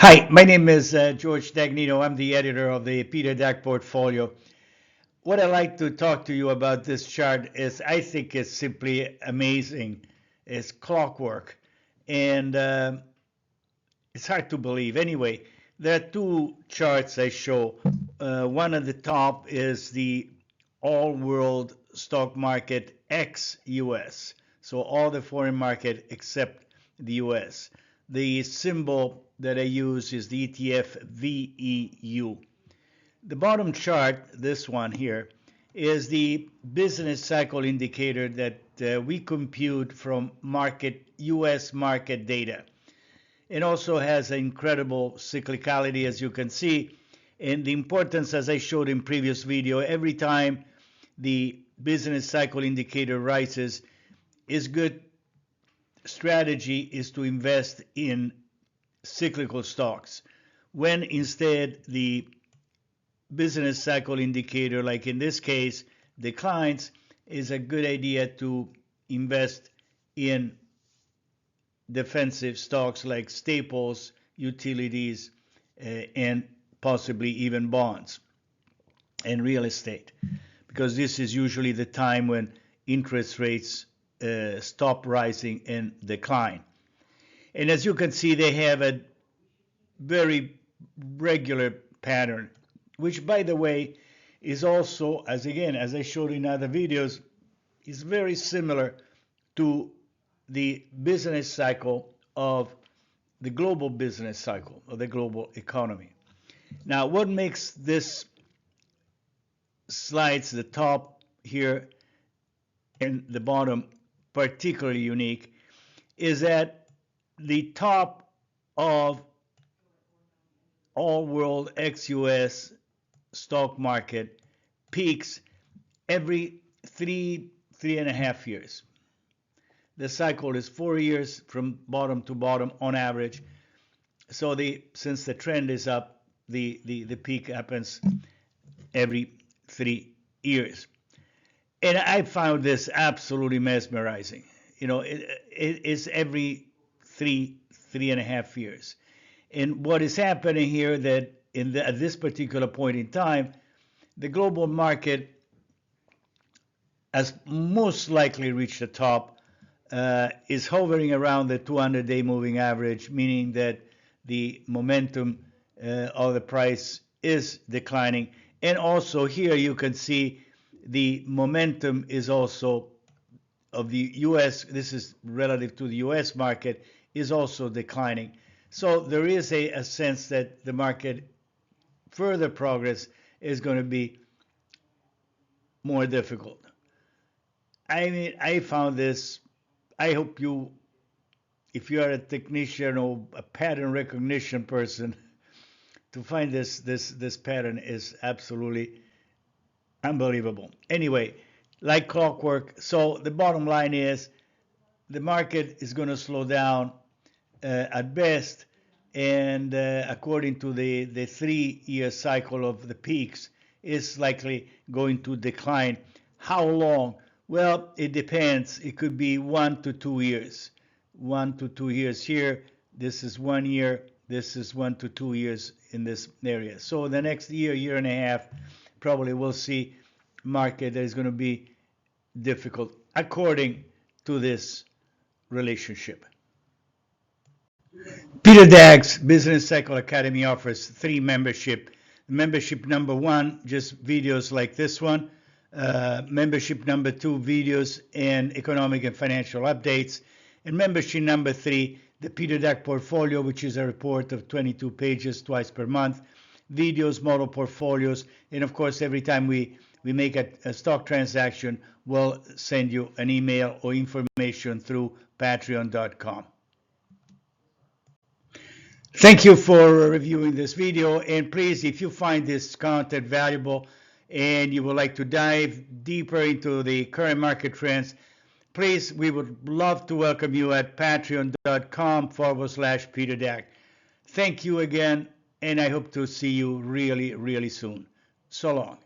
Hi, my name is George Dagnino. I'm the editor of the Peter Dac portfolio. What I like to talk to you about this chart is I think it's simply amazing. It's clockwork. And it's hard to believe. Anyway, there are two charts I show. One at the top is the all world stock market ex-US. So all the foreign market except the US. The symbol that I use is the ETF VEU. The bottom chart, this one here, is the business cycle indicator that we compute from US market data. It also has incredible cyclicality, as you can see, and the importance, as I showed in previous video, every time the business cycle indicator rises, is good strategy is to invest in cyclical stocks. When instead the business cycle indicator, like in this case, declines, is a good idea to invest in defensive stocks like staples, utilities, and possibly even bonds and real estate, because this is usually the time when interest rates stop rising and decline. And as you can see, they have a very regular pattern, which, by the way, is also, as I showed in other videos, is very similar to the business cycle of the global business cycle of the global economy. Now, what makes this slides, the top here and the bottom, particularly unique is that the top of all world ex-US stock market peaks every 3.5 years. The cycle is 4 years from bottom to bottom on average. So since the trend is up, the peak happens every 3 years. And I found this absolutely mesmerizing. You know, it's every 3.5 years. And what is happening here that at this particular point in time, the global market has most likely reached the top, is hovering around the 200-day moving average, meaning that the momentum of the price is declining. And also here you can see the momentum is also of the US, this is relative to the US market, is also declining. So there is a sense that the market further progress is going to be more difficult. I mean, I found this, I hope you, if you are a technician or a pattern recognition person, to find this pattern is absolutely unbelievable. Anyway, like clockwork, so the bottom line is the market is going to slow down at best, and according to the 3-year cycle of the peaks, is likely going to decline. How long? Well, it depends. It could be 1 to 2 years. 1 to 2 years here. This is 1 year. This is 1 to 2 years in this area. So the next year and a half, probably we'll see market that is going to be difficult according to this relationship. Peter Dag's Business Cycle Academy offers 3 membership. Membership number 1, just videos like this one. Membership number 2, videos and economic and financial updates. And membership number 3, the Peter Dac portfolio, which is a report of 22 pages twice per month. Videos, model portfolios, and of course, every time we make a stock transaction, we'll send you an email or information through patreon.com. Thank you for reviewing this video, and please, if you find this content valuable and you would like to dive deeper into the current market trends, please, we would love to welcome you at patreon.com/Peter Dac. Thank you again, and I hope to see you really, really soon. So long.